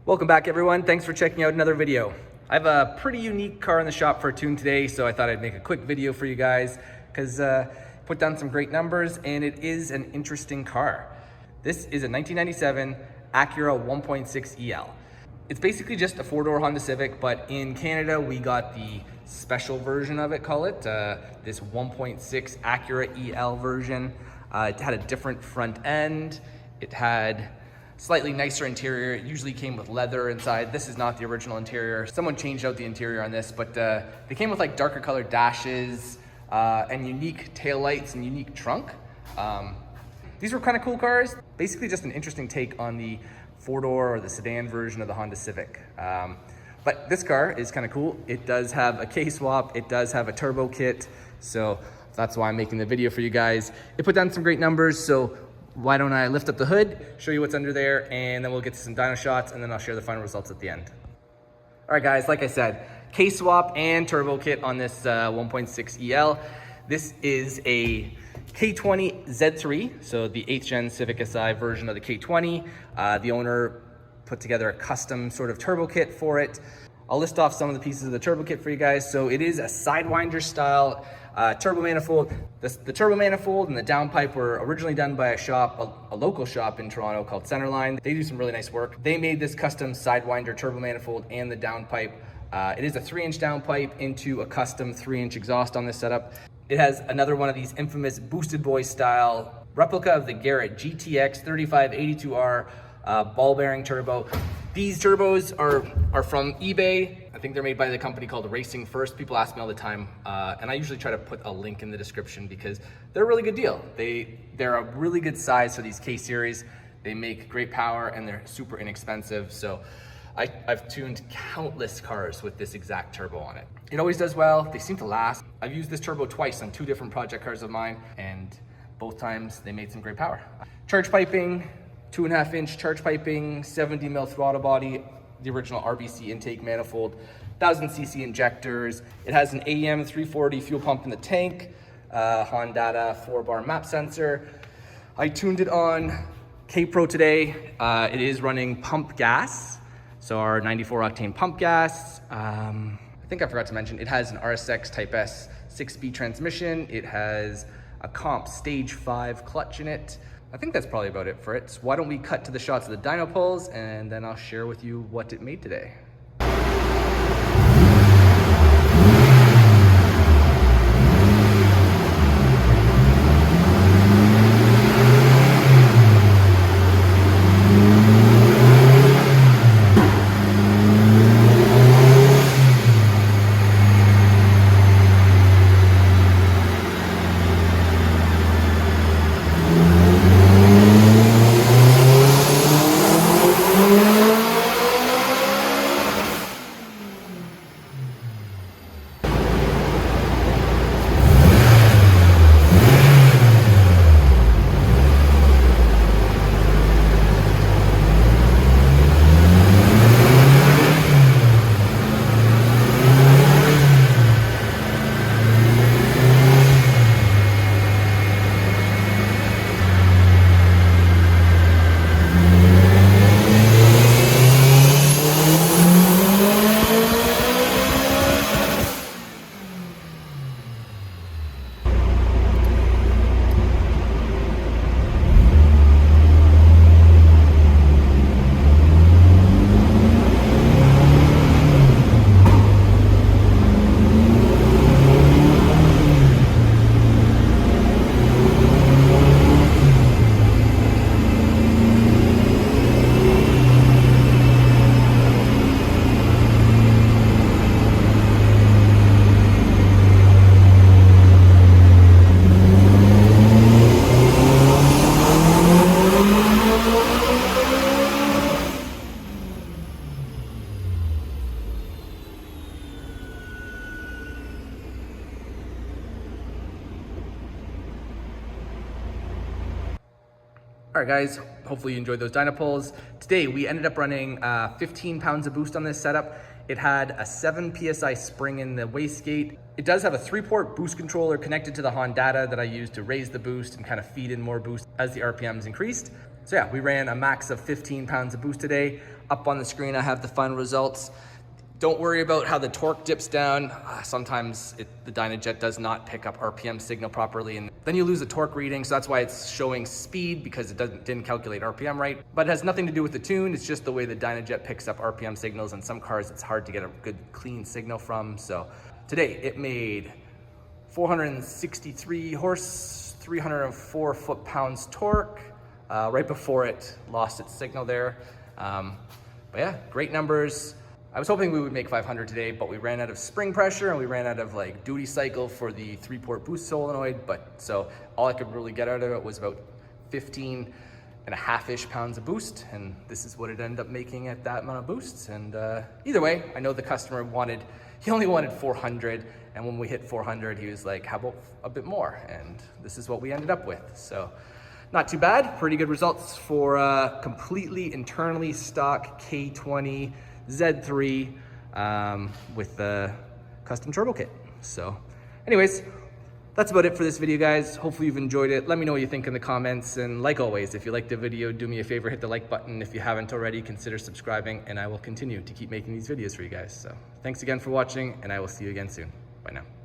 Welcome back, everyone. Thanks for checking out another video. I have a pretty unique car in the shop for a tune today, so I thought I'd make a quick video for you guys because put down some great numbers, and it is an interesting car. This is a 1997 Acura 1.6 EL. It's basically just a four-door Honda Civic, but in Canada we got the special version of it, call it, this 1.6 Acura EL version. It had a different front end. It had slightly nicer interior. It usually came with leather inside. This is not the original interior. Someone changed out the interior on this, but they came with like darker colored dashes and unique taillights and unique trunk. These were kind of cool cars. Basically just an interesting take on the four-door or the sedan version of the Honda Civic. But this car is kind of cool. It does have a K-swap. It does have a turbo kit. So that's why I'm making the video for you guys. It put down some great numbers. So why don't I lift up the hood, show you what's under there, and then we'll get to some dyno shots, and then I'll share the final results at the end. All right, guys, like I said, K-swap and turbo kit on this 1.6 EL. This is a K20 Z3, so the 8th gen Civic Si version of the K20. The owner put together a custom sort of turbo kit for it. I'll list off some of the pieces of the turbo kit for you guys. So it is a Sidewinder style turbo manifold. The turbo manifold and the downpipe were originally done by a local shop in Toronto called Centerline. They do some really nice work. They made this custom Sidewinder turbo manifold and the downpipe. It is a 3-inch downpipe into a custom 3-inch exhaust on this setup. It has another one of these infamous Boosted Boy style replica of the Garrett GTX 3582R ball bearing turbo. These turbos are from eBay. I think they're made by the company called Racing First. People ask me all the time, and I usually try to put a link in the description because they're a really good deal. They're a really good size for these K-series. They make great power and they're super inexpensive. So I've tuned countless cars with this exact turbo on it. It always does well. They seem to last. I've used this turbo twice on 2 different project cars of mine, and both times they made some great power. Charge piping, 2.5-inch charge piping, 70 mil throttle body, the original RBC intake manifold, 1000cc injectors. It has an AEM 340 fuel pump in the tank, Hondata 4-bar map sensor. I tuned it on Kpro today. It is running pump gas, so our 94 octane pump gas. I think I forgot to mention, it has an RSX Type S 6-speed transmission. It has a comp stage 5 clutch in it. I think that's probably about it for it. So why don't we cut to the shots of the dyno pulls, and then I'll share with you what it made today. All right, guys, hopefully you enjoyed those dyno pulls. Today, we ended up running 15 pounds of boost on this setup. It had a 7 PSI spring in the wastegate. It does have a 3-port boost controller connected to the Hondata that I used to raise the boost and kind of feed in more boost as the RPMs increased. So yeah, we ran a max of 15 pounds of boost today. Up on the screen, I have the final results. Don't worry about how the torque dips down. Sometimes the Dynojet does not pick up RPM signal properly, and then you lose a torque reading, so that's why it's showing speed, because it didn't calculate RPM right. But it has nothing to do with the tune, it's just the way the Dynojet picks up RPM signals, and some cars it's hard to get a good clean signal from. So today it made 463 horse, 304 foot-pounds torque, right before it lost its signal there. But yeah, great numbers. I was hoping we would make 500 today, but we ran out of spring pressure and we ran out of like duty cycle for the 3-port boost solenoid. So all I could really get out of it was about 15.5-ish pounds of boost. And this is what it ended up making at that amount of boosts. And either way, I know the customer he only wanted 400. And when we hit 400, he was like, how about a bit more? And this is what we ended up with. So not too bad, pretty good results for completely internally stock K20 Z3 with the custom turbo kit. So anyways, that's about it for this video, guys. Hopefully you've enjoyed it. Let me know what you think in the comments, and like always, if you liked the video, do me a favor, hit the like button. If you haven't already, consider subscribing, and I will continue to keep making these videos for you guys. So thanks again for watching, and I will see you again soon. Bye now.